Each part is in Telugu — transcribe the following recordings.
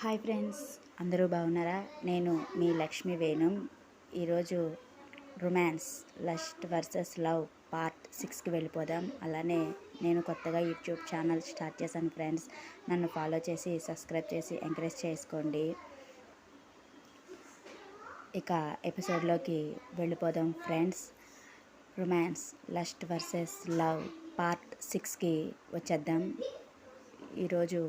హాయ్ ఫ్రెండ్స్, అందరూ బాగున్నారా? నేను మీ లక్ష్మి వేణు. ఈరోజు romance lust versus love part 6కి వెళ్ళిపోదాం. అలానే నేను కొత్తగా యూట్యూబ్ ఛానల్ స్టార్ట్ చేశాను ఫ్రెండ్స్. నన్ను ఫాలో చేసి సబ్స్క్రైబ్ చేసి ఎంకరేజ్ చేసుకోండి. ఇక ఎపిసోడ్లోకి వెళ్ళిపోదాం friends. Romance lust versus love part 6కి వచ్చేద్దాం. ఈరోజు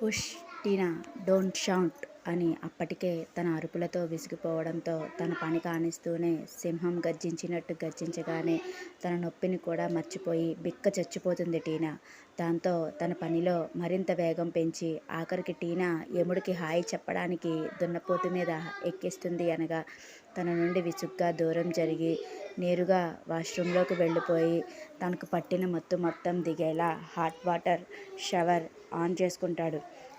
ఉష్ టీనా, డోంట్ షౌట్ అని అప్పటికే తన అరుపులతో విసిగిపోవడంతో తన పని కానిస్తూనే సింహం గర్జించినట్టు గర్జించగానే తన నొప్పిని కూడా మర్చిపోయి బిక్క చచ్చిపోతుంది టీనా. దాంతో తన పనిలో మరింత వేగం పెంచి ఆఖరికి టీనా యముడికి హాయి చెప్పడానికి దున్నపోతు మీద ఎక్కిస్తుంది అనగా తన నుండి విసుగ్గా దూరం జరిగి నేరుగా వాష్రూంలోకి వెళ్ళిపోయి తనకు పట్టిన మత్తు మొత్తం దిగేలా హాట్ వాటర్ షవర్ ఆన్ చేసుకుంటాడు.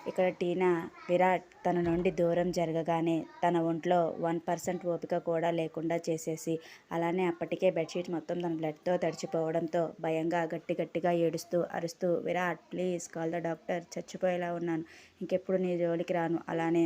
ఇక్కడ టీనా విరాట్ తన నుండి దూరం జరగగానే తన ఒంట్లో 1% ఓపిక కూడా లేకుండా చేసేసి అలానే అప్పటికే బెడ్షీట్ మొత్తం తన బ్లడ్తో తడిచిపోవడంతో భయంగా గట్టిగా ఏడుస్తూ అరుస్తూ, Virat please call the doctor, చచ్చిపోయేలా ఉన్నాను, ఇంకెప్పుడు నీ జోలికి రాను, అలానే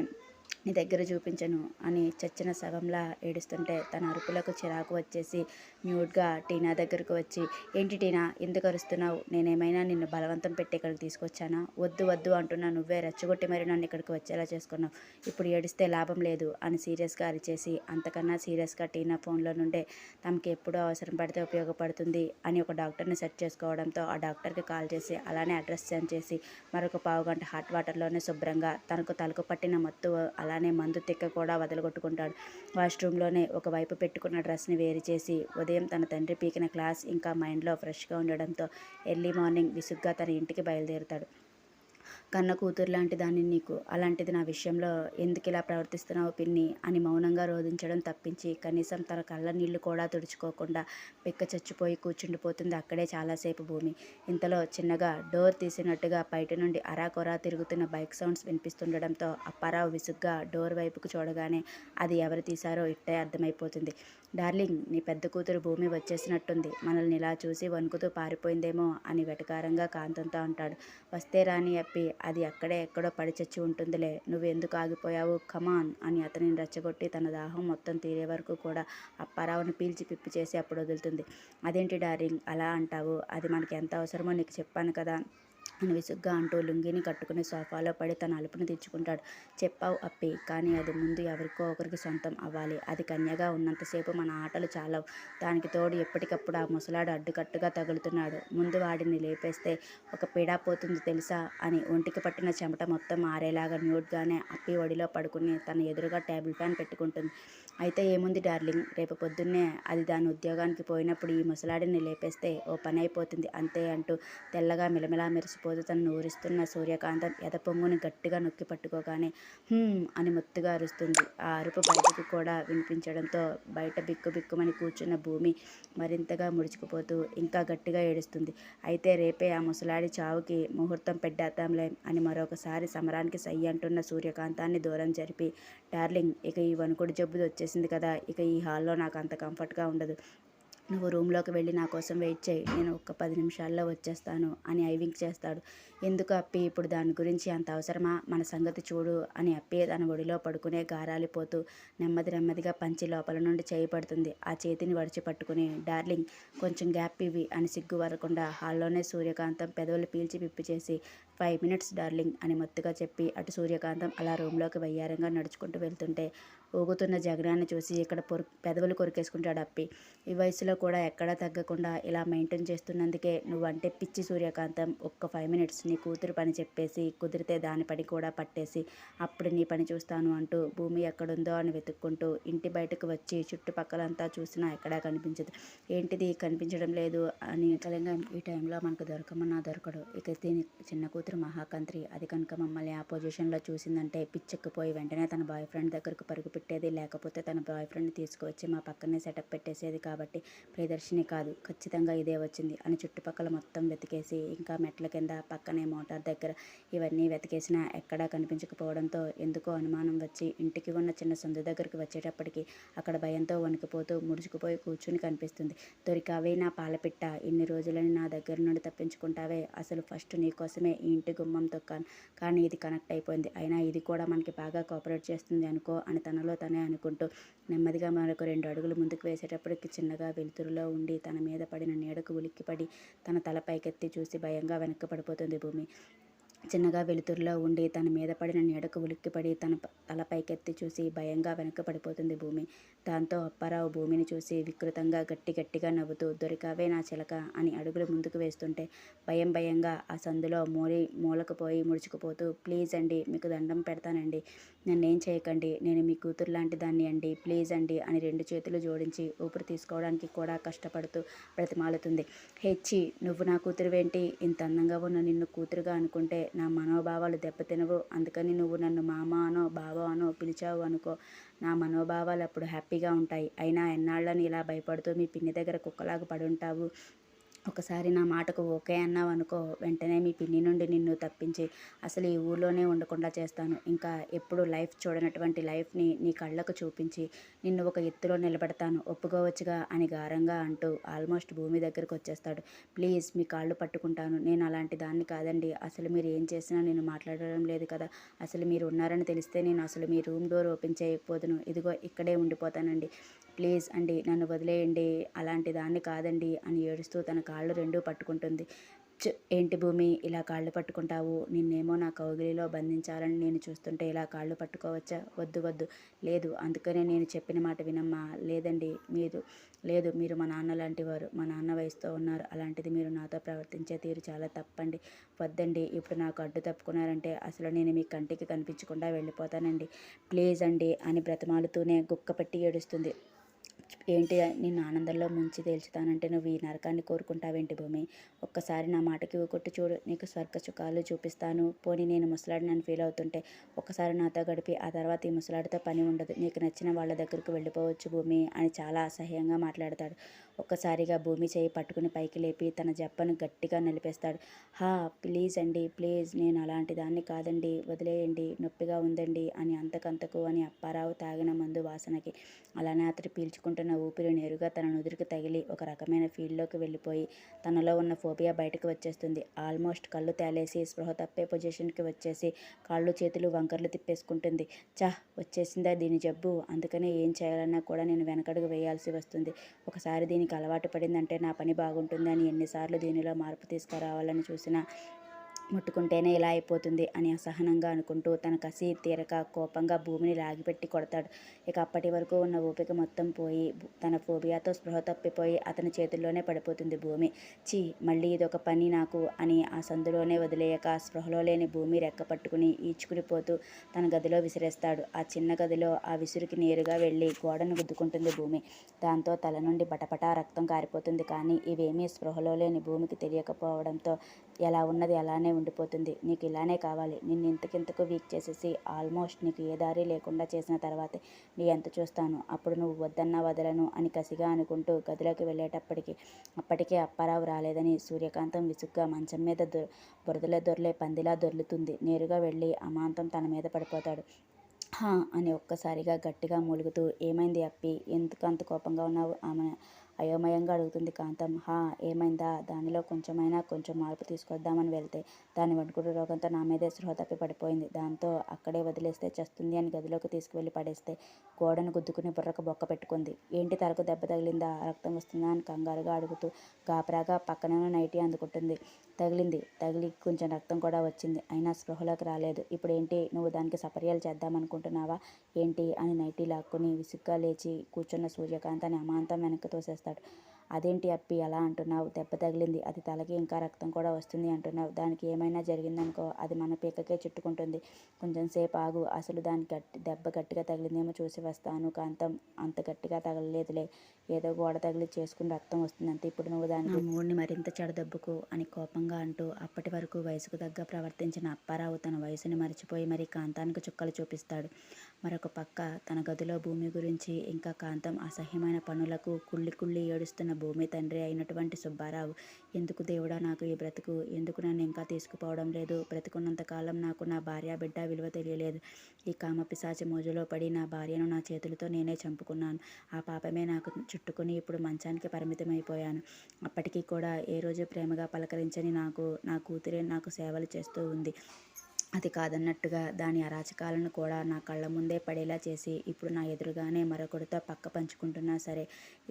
నీ దగ్గర చూపించను అని చచ్చిన శవంలా ఏడుస్తుంటే తన అరుపులకు చిరాకు వచ్చేసి మ్యూట్గా టీనా దగ్గరకు వచ్చి, ఏంటి టీనా ఎందుకు అరుస్తున్నావు? నేనేమైనా నిన్ను బలవంతం పెట్టి ఇక్కడికి తీసుకొచ్చానా? వద్దు వద్దు అంటున్నా నువ్వే రెచ్చగొట్టి మరి నన్ను ఇక్కడికి వచ్చేలా చేసుకున్నావు. ఇప్పుడు ఏడిస్తే లాభం లేదు అని సీరియస్గా అరిచేసి అంతకన్నా సీరియస్గా టీనా ఫోన్లో నుండే తమకి ఎప్పుడూ అవసరం పడితే ఉపయోగపడుతుంది అని ఒక డాక్టర్ని సెట్ చేసుకోవడంతో ఆ డాక్టర్కి కాల్ చేసి అలానే అడ్రస్ సెండ్ చేసి మరొక పావుగంట హాట్ వాటర్లోనే శుభ్రంగా తలకు పట్టిన మత్తు అలానే మందు తిక్క కూడా వదలగొట్టుకుంటాడు. వాష్రూమ్లోనే ఒకవైపు పెట్టుకున్న డ్రెస్ని వేరు చేసి ఉదయం తన తండ్రి పీకిన క్లాస్ ఇంకా మైండ్లో ఫ్రెష్గా ఉండడంతో ఎర్లీ మార్నింగ్ విసుగ్గా తన ఇంటికి బయలుదేరుతాడు. కన్న కూతురు లాంటి దాన్ని నీకు, అలాంటిది నా విషయంలో ఎందుకు ఇలా ప్రవర్తిస్తున్నావు పిన్ని అని మౌనంగా రోధించడం తప్పించి కనీసం తన కళ్ళ నీళ్లు కూడా తుడుచుకోకుండా పిక్క చచ్చిపోయి కూర్చుండిపోతుంది అక్కడే చాలాసేపు భూమి. ఇంతలో చిన్నగా డోర్ తీసినట్టుగా బయట నుండి అరాకొరా తిరుగుతున్న బైక్ సౌండ్స్ వినిపిస్తుండడంతో అప్పారావు విసుగ్గా డోర్ వైపుకు చూడగానే అది ఎవరు తీశారో ఇట్టే అర్థమైపోతుంది. డార్లింగ్, నీ పెద్ద కూతురు భూమి వచ్చేసినట్టుంది, మనల్ని ఇలా చూసి వణుకుతూ పారిపోయిందేమో అని వెటకారంగా కాంతంతో అంటాడు. వస్తే రాని అప్పి, అది అక్కడే ఎక్కడో పడి చచ్చి ఉంటుందిలే, నువ్వు ఎందుకు ఆగిపోయావు, కమాన్ అని అతనిని రెచ్చగొట్టి తన దాహం మొత్తం తీరే వరకు కూడా అప్పారావుని పీల్చి పిప్పి చేసి అప్పుడు వదులుతుంది. అదేంటి డార్లింగ్ అలా అంటావు, అది మనకి ఎంత అవసరమో నీకు చెప్పాను కదా అని విసుగ్గా అంటూ లుంగిని కట్టుకుని సోఫాలో పడి తన అలుపుని తెచ్చుకుంటాడు. చెప్పావు అప్పి, కానీ అది ముందు ఎవరికో ఒకరికి సొంతం అవ్వాలి. అది కన్యగా ఉన్నంతసేపు మన ఆటలు చాలవు. దానికి తోడు ఎప్పటికప్పుడు ఆ ముసలాడు అడ్డుకట్టుగా తగులుతున్నాడు. ముందు వాడిని లేపేస్తే ఒక పీడా పోతుంది తెలుసా అని ఒంటికి పట్టిన చెమట మొత్తం ఆరేలాగా న్యూట్గానే అప్పి ఒడిలో పడుకుని తన ఎదురుగా టేబుల్ ఫ్యాన్ పెట్టుకుంటుంది. అయితే ఏముంది డార్లింగ్, రేపు పొద్దున్నే అది దాని ఉద్యోగానికి పోయినప్పుడు ఈ ముసలాడిని లేపేస్తే ఓ పని అయిపోతుంది అంతే అంటూ తెల్లగా మిలమిలా మెరిసిపోతూ తనను ఊరిస్తున్న సూర్యకాంతం ఎదపొంగుని గట్టిగా నొక్కి పట్టుకోగానే అని మొత్తుగా అరుస్తుంది. ఆ అరుపు బయటకు కూడా వినిపించడంతో బయట బిక్కుమని కూర్చున్న భూమి మరింతగా ముడుచుకుపోతూ ఇంకా గట్టిగా ఏడుస్తుంది. అయితే రేపే ఆ ముసలాడి చావుకి ముహూర్తం పెట్టేద్దాంలే అని మరొకసారి సమరానికి సై అంటున్న సూర్యకాంతాన్ని దూరం జరిపి, డార్లింగ్, ఇక ఈ వణుకుడు జబ్బు వచ్చేసింది కదా, ఇక ఈ హాల్లో నాకు అంత కంఫర్ట్గా ఉండదు. నువ్వు రూమ్లోకి వెళ్ళి నా కోసం వెయిట్ చేయి, నేను ఒక్క 10 నిమిషాల్లో వచ్చేస్తాను అని ఐవింక్ చేస్తాడు. ఎందుకు అప్పి, ఇప్పుడు దాని గురించి అంత అవసరమా, మన సంగతి చూడు అని అప్పి తన ఒడిలో పడుకునే గారాలిపోతూ నెమ్మదిగా పంచి లోపల నుండి చేయి పడుతుంది. ఆ చేతిని వడిచి పట్టుకుని, డార్లింగ్ కొంచెం గ్యాప్ ఇవ్వి అని సిగ్గు వరకుండా హాల్లోనే సూర్యకాంతం పెదవులు పీల్చి పిప్పి చేసి 5 మినిట్స్ డార్లింగ్ అని మొత్తుగా చెప్పి అటు సూర్యకాంతం అలా రూమ్లోకి వయ్యారంగా నడుచుకుంటూ వెళ్తుంటే ఊగుతున్న జగనాన్ని చూసి ఇక్కడ పెదవులు కొరికేసుకుంటాడు అప్పి. ఈ వయసులో కూడా ఎక్కడా తగ్గకుండా ఇలా మెయింటైన్ చేస్తున్నందుకే నువ్వంటే పిచ్చి సూర్యకాంతం. ఒక్క 5 మినిట్స్ నీ కూతురు పని చెప్పేసి కుదిరితే దాని పని కూడా పట్టేసి అప్పుడు నీ పని చూస్తాను అంటూ భూమి ఎక్కడుందో అని వెతుక్కుంటూ ఇంటి బయటకు వచ్చి చుట్టుపక్కలంతా చూసినా ఎక్కడా కనిపించదు. ఏంటిది కనిపించడం లేదు అని కలంగా ఈ టైంలో మనకు దొరకమన్నా దొరకడు. ఇక దీని చిన్న కూతురు మహాకంత్రి, అది కనుక మమ్మల్ని ఆ పొజిషన్లో చూసిందంటే పిచ్చెక్కిపోయి వెంటనే తన బాయ్ ఫ్రెండ్ దగ్గరకు పరుగు పెట్టేది, లేకపోతే తన బాయ్ ఫ్రెండ్ని తీసుకువచ్చి మా పక్కనే సెటప్ పెట్టేసేది. కాబట్టి ప్రియదర్శిని కాదు, ఖచ్చితంగా ఇదే వచ్చింది అని చుట్టుపక్కల మొత్తం వెతికేసి, ఇంకా మెట్ల కింద, పక్కనే మోటార్ దగ్గర ఇవన్నీ వెతికేసినా ఎక్కడా కనిపించకపోవడంతో ఎందుకో అనుమానం వచ్చి ఇంటికి ఉన్న చిన్న సందు దగ్గరికి వచ్చేటప్పటికి అక్కడ భయంతో వణికిపోతూ ముడుచుకుపోయి కూర్చుని కనిపిస్తుంది. దొరికావే నా పాలపిట్ట, ఇన్ని రోజులని నా దగ్గర నుండి తప్పించుకుంటావే, అసలు ఫస్ట్ నీకోసమే ఈ ఇంటి గుమ్మం తొక్కాను, కానీ ఇది కనెక్ట్ అయిపోయింది, అయినా ఇది కూడా మనకి బాగా కోఆపరేట్ చేస్తుంది అనుకో అని తనలో తనే అనుకుంటూ నెమ్మదిగా మరొక 2 అడుగులు ముందుకు వేసేటప్పటికి చిన్నగా వెలుతురులో ఉండి తన మీద పడిన నీడకు ఉలిక్కిపడి తన తల పైకెత్తి చూసి భయంగా వెనక్కి పడిపోతుంది భూమి. చిన్నగా వెలుతురులో ఉండి తన మీద పడిన నీడకు ఉలిక్కిపడి తల పైకెత్తి చూసి భయంగా వెనక్కి పడిపోతుంది భూమి. దాంతో అప్పారావు భూమిని చూసి వికృతంగా గట్టిగా నవ్వుతూ దొరికావే నా చిలక అని అడుగులు ముందుకు వేస్తుంటే భయంగా ఆ సందులో మూలకు పోయి ముడుచుకుపోతూ ప్లీజ్ అండి, మీకు దండం పెడతానండి, నన్నేం చేయకండి, నేను మీ కూతురు లాంటి దాన్ని అండి, ప్లీజ్ అండి అని 2 చేతులు జోడించి ఊపిరి తీసుకోవడానికి కూడా కష్టపడుతూ బ్రతిమాలుతుంది. హెచ్చి, నువ్వు నా కూతురువేంటి, ఇంత అందంగా ఉన్న నిన్ను కూతురుగా అనుకుంటే నా మనోభావాలు దెబ్బతినవు, అందుకని నువ్వు నన్ను మామ అనో బావ అనో పిలిచావు అనుకో, నా మనోభావాలు అప్పుడు హ్యాపీగా ఉంటాయి. అయినా ఎన్నాళ్ళని ఇలా భయపడుతూ మీ పిన్ని దగ్గర కుక్కలాగా పడుంటావు, ఒకసారి నా మాటకు ఓకే అన్నావు అనుకో, వెంటనే మీ పిన్ని నుండి నిన్ను తప్పించి అసలు ఈ ఊర్లోనే ఉండకుండా చేస్తాను, ఇంకా ఎప్పుడు లైఫ్ చూడనటువంటి లైఫ్ని నీ కళ్ళకు చూపించి నిన్ను ఒక ఎత్తులో నిలబెడతాను, ఒప్పుకోవచ్చుగా అని గారంగా అంటూ ఆల్మోస్ట్ భూమి దగ్గరకు వచ్చేస్తాడు. ప్లీజ్ మీ కాళ్ళు పట్టుకుంటాను, నేను అలాంటి దాన్ని కాదండి, అసలు మీరు ఏం చేసినా నేను మాట్లాడడం లేదు కదా, అసలు మీరు ఉన్నారని తెలిస్తే నేను అసలు మీ రూమ్ డోర్ ఓపెన్ చేయకపోదును, ఇదిగో ఇక్కడే ఉండిపోతానండి, ప్లీజ్ అండి నన్ను వదిలేయండి, అలాంటి దాన్ని కాదండి అని ఏడుస్తూ తన కాళ్ళు 2 పట్టుకుంటుంది. ఏంటి భూమి ఇలా కాళ్ళు పట్టుకుంటావు, నిన్నేమో నా కౌగిలిలో బంధించాలని నేను చూస్తుంటే ఇలా కాళ్ళు పట్టుకోవచ్చా, వద్దు లేదు, అందుకనే నేను చెప్పిన మాట వినమ్మా, మీరు మా నాన్న లాంటి వారు, మా నాన్న వయసుతో ఉన్నారు, అలాంటిది మీరు నాతో ప్రవర్తించే తీరు చాలా తప్పండి, వద్దండి, ఇప్పుడు నాకు అడ్డు తప్పుకున్నారంటే అసలు నేను మీ కంటికి కనిపించకుండా వెళ్ళిపోతానండి, ప్లీజ్ అండి అని బ్రతిమాలుతూనే గుక్కపెట్టి ఏడుస్తుంది. ఏంటి నిన్ను ఆనందంలో ముంచి తేల్చుతానంటే నువ్వు ఈ నరకాన్ని కోరుకుంటావేంటి భూమి, ఒక్కసారి నా మాటకి ఊకొట్టు చూడు, నీకు స్వర్గ సుఖాలు చూపిస్తాను, పోనీ నేను ముసలాడినని ఫీల్ అవుతుంటే ఒక్కసారి నాతో గడిపి ఆ తర్వాత ఈ ముసలాడితో పని ఉండదు, నీకు నచ్చిన వాళ్ళ దగ్గరకు వెళ్ళిపోవచ్చు భూమి అని చాలా అసహ్యంగా మాట్లాడతాడు. ఒక్కసారిగా భూమి చేయి పట్టుకుని పైకి లేపి తన జప్పను గట్టిగా నలిపేస్తాడు. హా, ప్లీజ్ అండి, ప్లీజ్, నేను అలాంటి దాన్ని కాదండి, వదిలేయండి, నొప్పిగా ఉందండి అని అంతకంతకు అని అప్పారావు తాగిన మందు వాసనకి అలానే అతడు పీల్చుకుంటున్న ఊపిరి నేరుగా తన నుదురికి తగిలి ఒక రకమైన ఫీల్డ్లోకి వెళ్ళిపోయి తనలో ఉన్న ఫోబియా బయటకు వచ్చేస్తుంది. ఆల్మోస్ట్ కళ్ళు తేలేసి స్పృహ తప్పే పొజిషన్కి వచ్చేసి కాళ్ళు చేతులు వంకర్లు తిప్పేసుకుంటుంది. వచ్చేసిందా దీని జబ్బు, అందుకనే ఏం చేయాలన్నా కూడా నేను వెనకడుగు వేయాల్సి వస్తుంది, ఒకసారి దీనికి అలవాటు పడిందంటే నా పని బాగుంటుంది అని ఎన్నిసార్లు దీనిలో మార్పు తీసుకురావాలని చూసినా ముట్టుకుంటేనే ఇలా అయిపోతుంది అని అసహనంగా అనుకుంటూ తన కసి తీరక కోపంగా భూమిని లాగిపెట్టి కొడతాడు. ఇక అప్పటి వరకు ఉన్న ఓపిక మొత్తం పోయి తన ఫోబియాతో స్పృహ తప్పిపోయి అతని చేతుల్లోనే పడిపోతుంది భూమి. ఛీ, మళ్ళీ ఇదొక పని నాకు అని ఆ సందులోనే వదిలేయక స్పృహలో లేని భూమి రెక్క పట్టుకుని ఈడ్చుకుని పోతూ తన గదిలో విసిరేస్తాడు. ఆ చిన్న గదిలో ఆ విసురుకి నేరుగా వెళ్ళి గోడను గుద్దుకుంటుంది భూమి. దాంతో తల నుండి బటపటా రక్తం కారిపోతుంది. కానీ ఇవేమీ స్పృహలో లేని భూమికి తెలియకపోవడంతో ఎలా ఉన్నది అలానే ఉండిపోతుంది. నీకు ఇలానే కావాలి, నిన్ను ఇంతకింతకు వీక్ చేసేసి ఆల్మోస్ట్ నీకు ఏ దారి లేకుండా చేసిన తర్వాతే నీ ఎంత చూస్తాను, అప్పుడు నువ్వు వద్దన్నా వదలను అని కసిగా అనుకుంటూ గదిలోకి వెళ్ళేటప్పటికి అప్పటికే అప్పారావు రాలేదని సూర్యకాంతం విసుగ్గా మంచం మీద బురదలో దొర్లే పందిలా దొర్లుతుంది. నేరుగా వెళ్ళి అమాంతం తన మీద పడిపోతాడు. హా అని ఒక్కసారిగా గట్టిగా మూలుగుతూ ఏమైంది అప్పి, ఎందుకు అంత కోపంగా ఉన్నావు ఆమె అయోమయంగా అడుగుతుంది కాంతం. హా, ఏమైందా, దానిలో కొంచెం మార్పు తీసుకొద్దామని వెళ్తే దాని వణుకుడు రోగంతో నా మీదే స్పృహ తప్పి పడిపోయింది, దాంతో అక్కడే వదిలేస్తే చస్తుంది అని గదిలోకి తీసుకువెళ్ళి పడేస్తే గోడను గుద్దుకుని బుర్రకు బొక్క పెట్టుకుంది. ఏంటి, తలకు దెబ్బ తగిలిందా, రక్తం వస్తుందా అని కంగారుగా అడుగుతూ గాబరాగా పక్కనే నైటీ అందుకుంటుంది. తగిలి కొంచెం రక్తం కూడా వచ్చింది, అయినా స్పృహలోకి రాలేదు. ఇప్పుడు ఏంటి, నువ్వు దానికి సపర్యలు చేద్దామనుకుంటున్నావా ఏంటి అని నైటీ లాక్కుని విసుగ్గా లేచి కూర్చున్న సూర్యకాంతాన్ని అమాంతం వెనక్కి తోసేస్తాడు. అదేంటి అప్పి అలా అంటున్నావు, దెబ్బ తగిలింది, అది తలకి ఇంకా రక్తం కూడా వస్తుంది అంటున్నావు, దానికి ఏమైనా జరిగిందనుకో అది మన పీకకే చుట్టుకుంటుంది, కొంచెం సేపు ఆగు, అసలు దానికి దెబ్బ గట్టిగా తగిలిందేమో చూసి వస్తాను కాంతం, అంత గట్టిగా తగలలేదులే, ఏదో గోడ తగిలి చేసుకుని రక్తం వస్తుందంతే, ఇప్పుడు నువ్వు దానికి నా మూడిని మరింత చెడదెబ్బకు అని కోపంగా అంటూ అప్పటి వరకు వయసుకు తగ్గ ప్రవర్తించిన అప్పారావు తన వయసుని మరిచిపోయి మరి కాంతానికి చుక్కలు చూపిస్తాడు. మరొక పక్క తన గదిలో భూమి గురించి ఇంకా కాంతం అసహ్యమైన పనులకు కుళ్ళి కుళ్ళి ఏడుస్తున్న భూమి తండ్రి అయినటువంటి సుబ్బారావు, ఎందుకు దేవుడా నాకు ఈ బ్రతుకు, ఎందుకు నన్ను ఇంకా తీసుకుపోవడం లేదు, బ్రతికున్నంతకాలం నాకు నా భార్య బిడ్డ విలువ తెలియలేదు. ఈ కామపిశాచి మోజులో పడి నా భార్యను నా చేతులతో నేనే చంపుకున్నాను. ఆ పాపమే నాకు చుట్టుకుని ఇప్పుడు మంచానికి పరిమితమైపోయాను. అప్పటికీ కూడా ఏ రోజు ప్రేమగా పలకరించని నాకు నా కూతురే నాకు సేవలు చేస్తూ ఉంది. అది కాదన్నట్టుగా దాని అరాచకాలను కూడా నా కళ్ళ ముందే పడేలా చేసి ఇప్పుడు నా ఎదురుగానే మరొకడితో పక్క పంచుకుంటున్నా సరే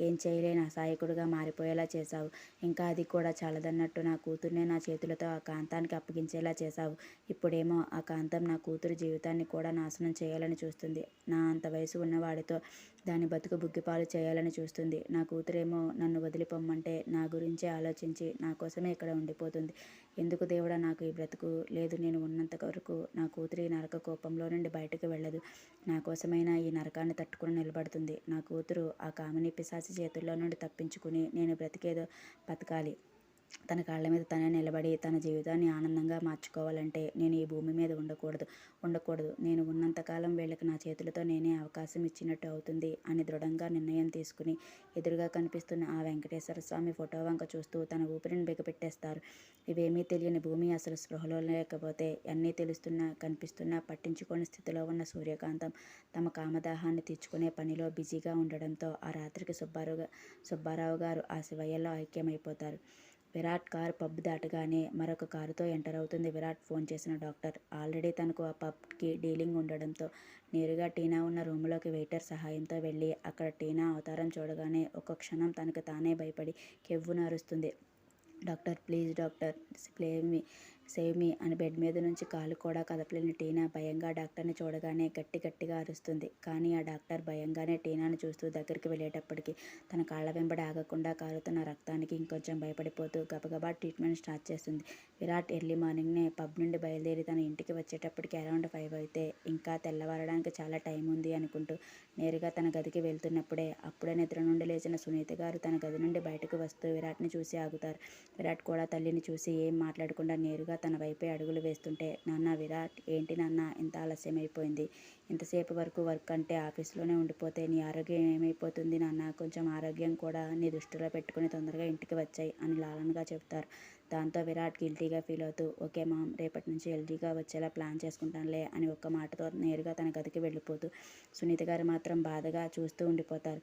ఏం చేయలేని అసహాయకుడిగా మారిపోయేలా చేశావు. ఇంకా అది కూడా చాలదన్నట్టు నా కూతుర్నే నా చేతులతో ఆ కాంతానికి అప్పగించేలా చేశావు. ఇప్పుడేమో ఆ కాంతం నా కూతురు జీవితాన్ని కూడా నాశనం చేయాలని చూస్తుంది. నా అంత వయసు ఉన్నవాడితో దాని బతుకు బుగ్గిపాలు చేయాలని చూస్తుంది. నా కూతురేమో నన్ను వదిలిపోమ్మంటే నా గురించే ఆలోచించి నా కోసమే ఇక్కడ ఉండిపోతుంది. ఎందుకు దేవుడా నాకు ఈ బ్రతుకు, లేదు నేను ఉన్నంత వరకు నా కూతురు ఈ నరక కోపంలో నుండి బయటకు వెళ్ళదు. నా కోసమైనా ఈ నరకాన్ని తట్టుకుని నిలబడుతుంది. నా కూతురు ఆ కామిని పిశాచి చేతుల్లో నుండి తప్పించుకుని నేను బ్రతికేదో బతకాలి. తన కాళ్ళ మీద తనే నిలబడి తన జీవితాన్ని ఆనందంగా మార్చుకోవాలంటే నేను ఈ భూమి మీద ఉండకూడదు. నేను ఉన్నంతకాలం వీళ్ళకి నా చేతులతో నేనే అవకాశం ఇచ్చినట్టు అవుతుంది అని దృఢంగా నిర్ణయం తీసుకుని ఎదురుగా కనిపిస్తున్న ఆ వెంకటేశ్వర స్వామి ఫోటో వంక చూస్తూ తన ఊపిరిని బిగపెట్టేస్తారు. ఇవేమీ తెలియని భూమి అసలు స్పృహలో లేకపోతే అన్నీ తెలుస్తున్నా కనిపిస్తున్నా పట్టించుకోని స్థితిలో ఉన్న సూర్యకాంతం తమ కామదాహాన్ని తీర్చుకునే పనిలో బిజీగా ఉండడంతో ఆ రాత్రికి సుబ్బారావు గారు ఆ శివయ్యలో ఐక్యమైపోతారు. విరాట్ కారు పబ్ దాటగానే మరొక కారుతో ఎంటర్ అవుతుంది. విరాట్ ఫోన్ చేసిన డాక్టర్ ఆల్రెడీ తనకు ఆ పబ్కి డీలింగ్ ఉండడంతో నేరుగా టీనా ఉన్న రూములోకి వెయిటర్ సహాయంతో వెళ్ళి అక్కడ టీనా అవతారం చూడగానే ఒక్క క్షణం తనకు తానే భయపడి కెవ్వున అరుస్తుంది. Doctor please doctor save me అని బెడ్ మీద నుంచి కాలు కూడా కదపలేని టీనా భయంగా డాక్టర్ని చూడగానే గట్టిగా అరుస్తుంది. కానీ ఆ డాక్టర్ భయంగానే టీనాను చూస్తూ దగ్గరికి వెళ్ళేటప్పటికి తన కాళ్ళ వెంబడి ఆగకుండా కారుతున్న రక్తానికి ఇంకొంచెం భయపడిపోతూ గబగబా ట్రీట్మెంట్ స్టార్ట్ చేస్తుంది. విరాట్ ఎర్లీ మార్నింగ్నే పబ్ నుండి బయలుదేరి తన ఇంటికి వచ్చేటప్పటికి అరౌండ్ 5 అయితే ఇంకా తెల్లవారడానికి చాలా టైం ఉంది అనుకుంటూ నేరుగా తన గదికి వెళ్తున్నప్పుడే అప్పుడే నిద్ర నుండి లేచిన సునీత గారు తన గది నుండి బయటకు వస్తూ విరాట్ని చూసి ఆగుతారు. విరాట్ కూడా తల్లిని చూసి ఏం మాట్లాడకుండా నేరుగా తన వైపే అడుగులు వేస్తుంటే, నాన్న విరాట్, ఏంటి నాన్న ఇంత ఆలస్యమైపోయింది, ఇంతసేపు వరకు వర్క్ అంటే ఆఫీస్లోనే ఉండిపోతే నీ ఆరోగ్యం ఏమైపోతుంది నాన్న, కొంచెం ఆరోగ్యం కూడా నీ దృష్టిలో పెట్టుకుని తొందరగా ఇంటికి వచ్చాయి అని లాలనగా చెబుతారు. దాంతో విరాట్ గిల్టీగా ఫీల్ అవుతూ ఓకే మామ్, రేపటి నుంచి హెల్తీగా వచ్చేలా ప్లాన్ చేసుకుంటానులే అని ఒక్క మాటతో నేరుగా తన గదికి వెళ్ళిపోతూ సునీత గారు మాత్రం బాధగా చూస్తూ ఉండిపోతారు.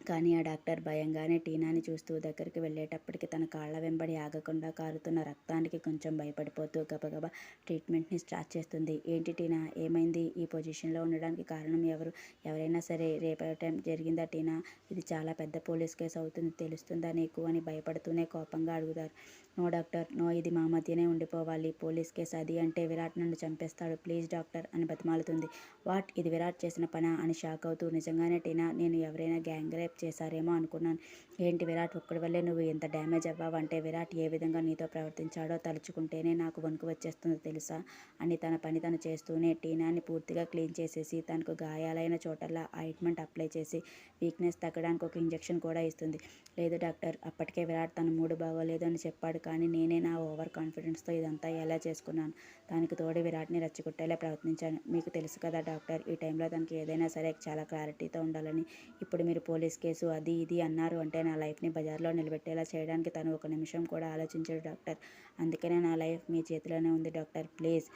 కానీ ఆ డాక్టర్ భయంగానే టీనాని చూస్తూ దగ్గరికి వెళ్ళేటప్పటికి తన కాళ్ళ వెంబడి ఆగకుండా కారుతున్న రక్తానికి కొంచెం భయపడిపోతూ గబగబా ట్రీట్మెంట్ని స్టార్ట్ చేస్తుంది. ఏంటి టీనా, ఏమైంది, ఈ పొజిషన్లో ఉండడానికి కారణం ఎవరు, ఎవరైనా సరే రేపు టైం జరిగిందా టీనా, ఇది చాలా పెద్ద పోలీస్ కేసు అవుతుంది, తెలుస్తుందా నీకు అని భయపడుతూనే కోపంగా అడుగుతారు. నో డాక్టర్ నో, ఇది మా మధ్యనే ఉండిపోవాలి, పోలీస్ కేసు అది అంటే విరాట్ నన్ను చంపేస్తాడు, ప్లీజ్ డాక్టర్ అని బతిమాలుతుంది. వాట్, ఇది విరాట్ చేసిన పనా అని షాక్ అవుతూ నిజంగానే టీనా, నేను ఎవరైనా గ్యాంగ్ రేప్ చేశారేమో అనుకున్నాను. ఏంటి విరాట్ ఒక్కడి వల్లే నువ్వు ఎంత డ్యామేజ్ అవ్వావంటే విరాట్ ఏ విధంగా నీతో ప్రవర్తించాడో తలుచుకుంటేనే నాకు వణుకు వచ్చేస్తుందో తెలుసా అని తన పని తను చేస్తూనే టీనాని పూర్తిగా క్లీన్ చేసేసి తనకు గాయాలైన చోటల్లా ఆయింట్మెంట్ అప్లై చేసి వీక్నెస్ తగ్గడానికి ఒక ఇంజెక్షన్ కూడా ఇస్తుంది. లేదు డాక్టర్, అప్పటికే విరాట్ తన మూడు బాగోలేదు అని చెప్పాడు, కానీ నేనే నా ఓవర్ కాన్ఫిడెన్స్తో ఇదంతా ఎలా చేసుకున్నాను. దానికి తోడు విరాట్ని రెచ్చగొట్టేలా ప్రయత్నించాను. మీకు తెలుసు కదా డాక్టర్, ఈ టైంలో తనకి ఏదైనా సరే చాలా క్లారిటీతో ఉండాలని. ఇప్పుడు మీరు పోలీస్ కేసు అది ఇది అన్నారు అంటే నా లైఫ్ని బజార్లో నిలబెట్టేలా చేయడానికి తను ఒక నిమిషం కూడా ఆలోచించడు డాక్టర్. అందుకనే నా లైఫ్ మీ చేతిలోనే ఉంది డాక్టర్, ప్లీజ్.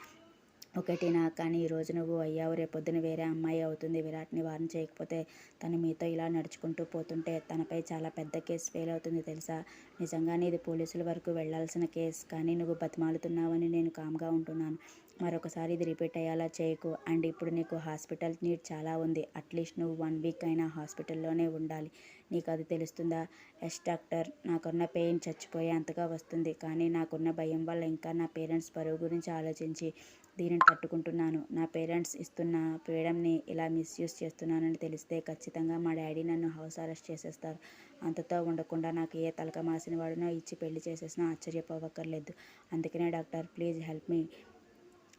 ఓకే టీనా, కానీ ఈరోజు నువ్వు అయ్యావు, రేపొద్దున వేరే అమ్మాయి అవుతుంది. విరాట్ని వార్న్ చేయకపోతే తను మీతో ఇలా నడుచుకుంటూ పోతుంటే తనపై చాలా పెద్ద కేసు ఫెయిల్ అవుతుంది తెలుసా. నిజంగానే ఇది పోలీసుల వరకు వెళ్లాల్సిన కేసు, కానీ నువ్వు బతిమాలుతున్నావని నేను కామ్గా ఉంటున్నాను. మరొకసారి ఇది రిపీట్ అయ్యేలా చేయకు. అండ్ ఇప్పుడు నీకు హాస్పిటల్ నీడ్ చాలా ఉంది. అట్లీస్ట్ నువ్వు 1 వీక్ అయినా హాస్పిటల్లోనే ఉండాలి. నీకు అది తెలుస్తుందా. ఎస్ డాక్టర్, నాకున్న పెయిన్ చచ్చిపోయే అంతగా వస్తుంది, కానీ నాకున్న భయం వల్ల ఇంకా నా పేరెంట్స్ పరువు గురించి ఆలోచించి దీనిని తట్టుకుంటున్నాను. నా పేరెంట్స్ ఇస్తున్న ఫ్రీడమ్ని ఇలా మిస్యూజ్ చేస్తున్నానని తెలిస్తే ఖచ్చితంగా మా డాడీ నన్ను హౌస్ అరెస్ట్ చేసేస్తారు. అంతతో ఉండకుండా నాకు ఏ తలక మాసిన వాడినో ఇచ్చి పెళ్లి చేసేసినా ఆశ్చర్యపోవక్కర్లేదు. అందుకనే డాక్టర్, ప్లీజ్ హెల్ప్ మీ.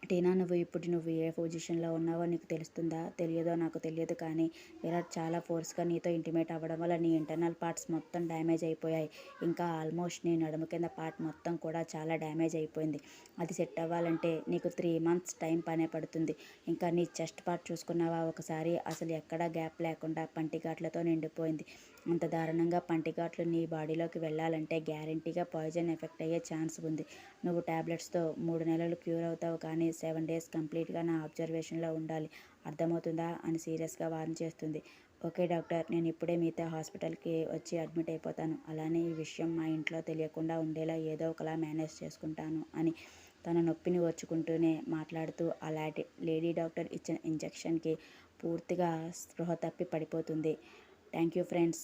టీనా, నువ్వు ఏ పొజిషన్లో ఉన్నావో నీకు తెలుస్తుందా? తెలియదో నాకు తెలియదు, కానీ విరాట్ చాలా ఫోర్స్గా నీతో ఇంటిమేట్ అవ్వడం వల్ల నీ ఇంటర్నల్ పార్ట్స్ మొత్తం డ్యామేజ్ అయిపోయాయి. ఇంకా ఆల్మోస్ట్ నీ నడుము కింద పార్ట్ మొత్తం కూడా చాలా డ్యామేజ్ అయిపోయింది. అది సెట్ అవ్వాలంటే నీకు 3 మంత్స్ టైం పనే పడుతుంది. ఇంకా నీ చెస్ట్ పార్ట్ చూసుకున్నావా ఒకసారి? అసలు ఎక్కడా గ్యాప్ లేకుండా పంటిఘాట్లతో నిండిపోయింది. అంత దారుణంగా పంటిఘాట్లు నీ బాడీలోకి వెళ్ళాలంటే గ్యారంటీగా పాయిజన్ ఎఫెక్ట్ అయ్యే ఛాన్స్ ఉంది. నువ్వు టాబ్లెట్స్తో 3 నెలలు క్యూర్ అవుతావు, కానీ 7 డేస్ కంప్లీట్గా నా అబ్జర్వేషన్లో ఉండాలి. అర్థమవుతుందా అని సీరియస్గా వార్న్ చేస్తుంది. ఓకే డాక్టర్, నేను ఇప్పుడే మీతో హాస్పిటల్కి వచ్చి అడ్మిట్ అయిపోతాను. అలానే ఈ విషయం మా ఇంట్లో తెలియకుండా ఉండేలా ఏదో ఒకలా మేనేజ్ చేసుకుంటాను అని తన నొప్పిని ఓర్చుకుంటూనే మాట్లాడుతూ ఆ లేడీ డాక్టర్ ఇచ్చిన ఇంజెక్షన్కి పూర్తిగా స్పృహ తప్పి పడిపోతుంది. Thank you friends.